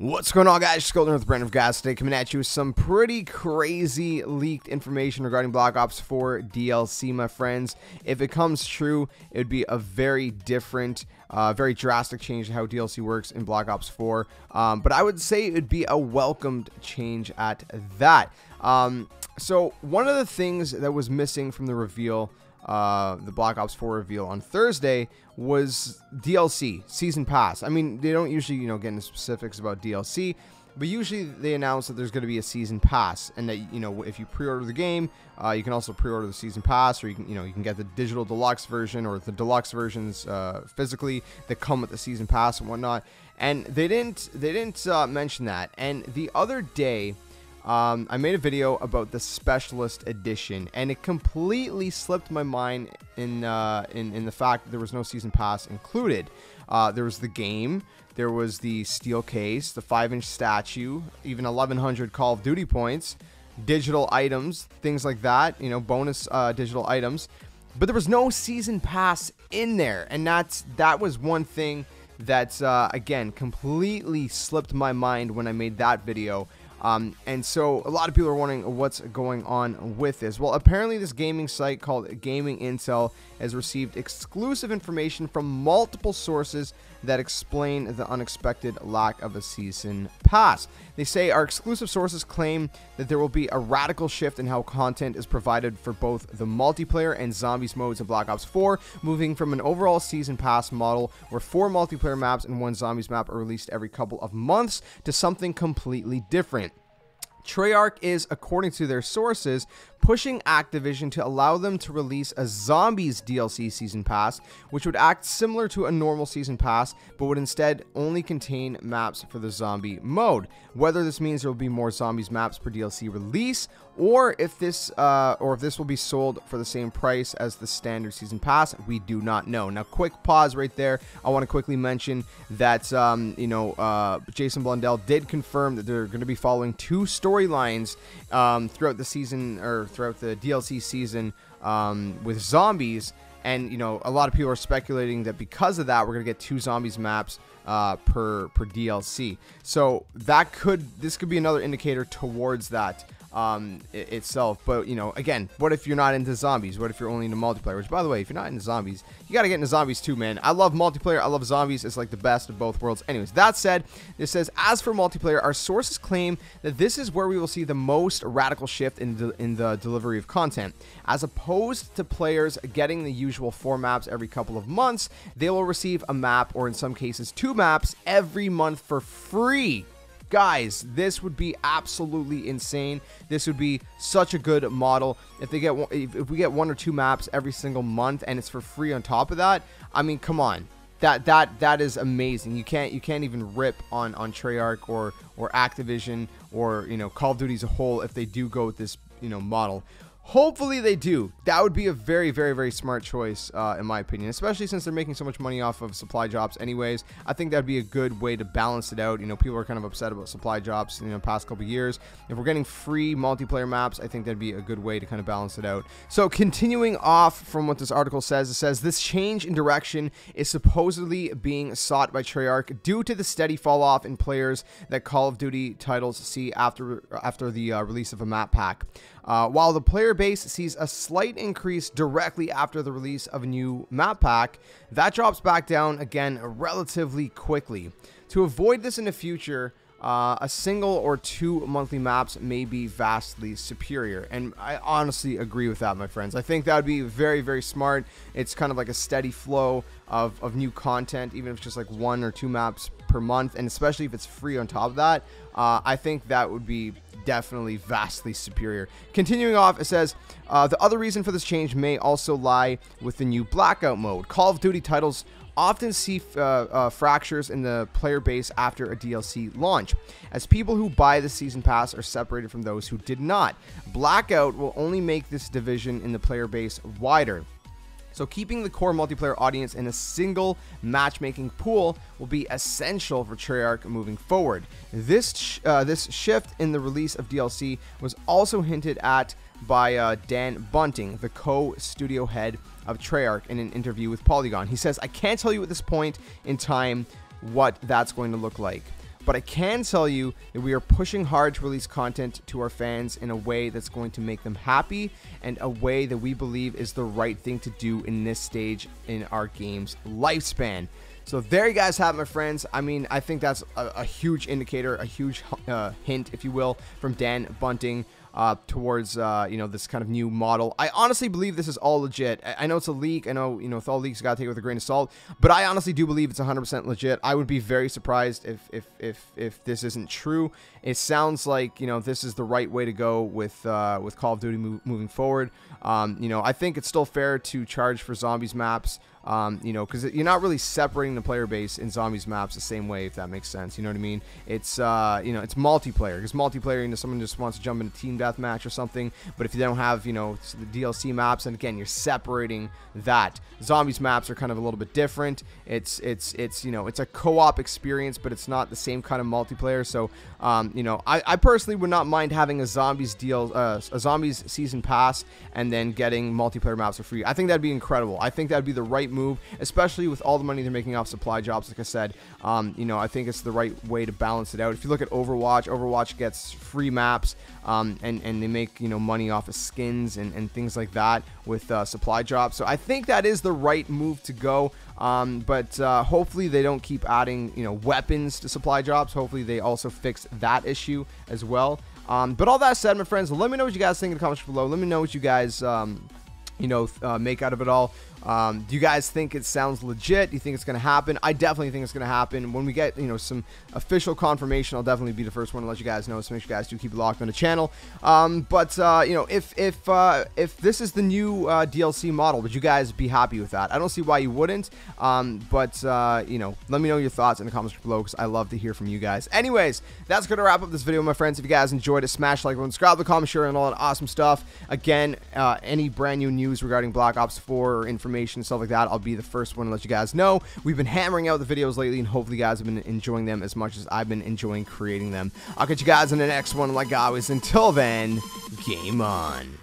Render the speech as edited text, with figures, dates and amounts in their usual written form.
What's going on, guys? JSkeleton with Brand of Gas today, coming at you with some pretty crazy leaked information regarding Black Ops 4 DLC, my friends. If it comes true, it would be a very different, very drastic change to how DLC works in Black Ops 4. But I would say it would be a welcomed change at that. So one of the things that was missing from the reveal, the Black Ops 4 reveal on Thursday, was DLC, Season Pass. I mean, they don't usually, get into specifics about DLC, but usually they announce that there's going to be a Season Pass, and that, if you pre-order the game, you can also pre-order the Season Pass, or you can get the digital deluxe version or the deluxe versions physically that come with the Season Pass and whatnot. And they didn't mention that. And the other day, I made a video about the Specialist Edition, and it completely slipped my mind in the fact that there was no Season Pass included. There was the game, there was the steel case, the 5-inch statue, even 1,100 Call of Duty points, digital items, things like that, bonus digital items. But there was no Season Pass in there, and that was one thing that, again, completely slipped my mind when I made that video. And so a lot of people are wondering what's going on with this. Well, apparently this gaming site called Gaming Intel has received exclusive information from multiple sources that explain the unexpected lack of a season pass. They say our exclusive sources claim that there will be a radical shift in how content is provided for both the multiplayer and zombies modes in Black Ops 4, moving from an overall season pass model where 4 multiplayer maps and 1 zombies map are released every couple of months to something completely different. Treyarch is, according to their sources, pushing Activision to allow them to release a Zombies DLC Season Pass, which would act similar to a normal Season Pass, but would instead only contain maps for the zombie mode. Whether this means there will be more Zombies maps per DLC release, or if this will be sold for the same price as the standard Season Pass, we do not know. Now, quick pause right there. I want to quickly mention that Jason Blundell did confirm that they're going to be following 2 storylines throughout the season, or throughout the DLC season, with zombies. And a lot of people are speculating that because of that, we're gonna get 2 zombies maps per DLC. So this could be another indicator towards that itself. But again, what if you're not into zombies? What if you're only into multiplayer? Which, by the way, if you're not into zombies, you gotta get into zombies too, man. I love multiplayer, I love zombies. It's like the best of both worlds. Anyways, that said, this says, as for multiplayer, our sources claim that this is where we will see the most radical shift in the delivery of content. As opposed to players getting the usual 4 maps every couple of months, they will receive a map, or in some cases 2 maps, every month for free. Guys, this would be absolutely insane. This would be such a good model. If we get 1 or 2 maps every single month and it's for free on top of that, I mean, come on. That is amazing. You can't even rip on Treyarch or Activision or Call of Duty as a whole if they do go with this model. Hopefully they do. That would be a very, very, very smart choice, in my opinion, especially since they're making so much money off of supply drops anyways. I think that would be a good way to balance it out. People are kind of upset about supply drops in the past couple years. If we're getting free multiplayer maps, I think that'd be a good way to kind of balance it out. So continuing off from what this article says, it says this change in direction is supposedly being sought by Treyarch due to the steady fall off in players that Call of Duty titles see after the release of a map pack. While the player base sees a slight increase directly after the release of a new map pack, that drops back down again relatively quickly. To avoid this in the future, a single or 2 monthly maps may be vastly superior, and I honestly agree with that, my friends. I think that would be very, very smart. It's kind of like a steady flow of new content, even if it's just like 1 or 2 maps per month, and especially if it's free on top of that. I think that would be definitely vastly superior. Continuing off, it says the other reason for this change may also lie with the new blackout mode. Call of Duty titles often see fractures in the player base after a DLC launch, as people who buy the season pass are separated from those who did not. Blackout will only make this division in the player base wider. So keeping the core multiplayer audience in a single matchmaking pool will be essential for Treyarch moving forward. This shift in the release of DLC was also hinted at by Dan Bunting, the co-studio head of Treyarch, in an interview with Polygon. He says, "I can't tell you at this point in time what that's going to look like. but I can tell you that we are pushing hard to release content to our fans in a way that's going to make them happy and a way that we believe is the right thing to do in this stage in our game's lifespan. So there you guys have it, my friends. I mean, I think that's a huge indicator, a huge hint, if you will, from Dan Bunting towards you know, this kind of new model. I honestly believe this is all legit. I know it's a leak. I know, you know, with all leaks, you gotta take it with a grain of salt. But I honestly do believe it's 100% legit. I would be very surprised if this isn't true. It sounds like, you know, this is the right way to go with Call of Duty moving forward. You know, I think it's still fair to charge for zombies maps. You know, because you're not really separating the player base in zombies maps the same way, if that makes sense. You know what I mean? It's you know, it's multiplayer. Because multiplayer, you know, someone just wants to jump into team deathmatch or something. But if you don't have, you know, the DLC maps, and again, you're separating that. Zombies maps are kind of a little bit different. It's you know, it's a co-op experience, but it's not the same kind of multiplayer. So you know, I personally would not mind having a zombies season pass and then getting multiplayer maps for free. I think that'd be incredible. I think that'd be the right move, especially with all the money they're making off supply jobs. Like I said, you know, I think it's the right way to balance it out. If you look at Overwatch gets free maps, and they make, you know, money off of skins and things like that with supply drops. So I think that is the right move to go. But hopefully they don't keep adding, you know, weapons to supply drops. Hopefully they also fix that issue as well. But all that said, my friends, let me know what you guys think in the comments below. Let me know what you guys you know, make out of it all. Do you guys think it sounds legit? Do you think it's going to happen? I definitely think it's going to happen. When we get, you know, some official confirmation, I'll definitely be the first one to let you guys know. So make sure you guys do keep it locked on the channel. But you know, if this is the new DLC model, would you guys be happy with that? I don't see why you wouldn't. But you know, let me know your thoughts in the comments below, because I love to hear from you guys. Anyways, that's going to wrap up this video, my friends. If you guys enjoyed it, smash like button, subscribe, comment, share, and all that awesome stuff. Again, any brand new news regarding Black Ops 4 or information, stuff like that, I'll be the first one to let you guys know. We've been hammering out the videos lately, and hopefully you guys have been enjoying them as much as I've been enjoying creating them. I'll catch you guys in the next one. Like always, until then, game on.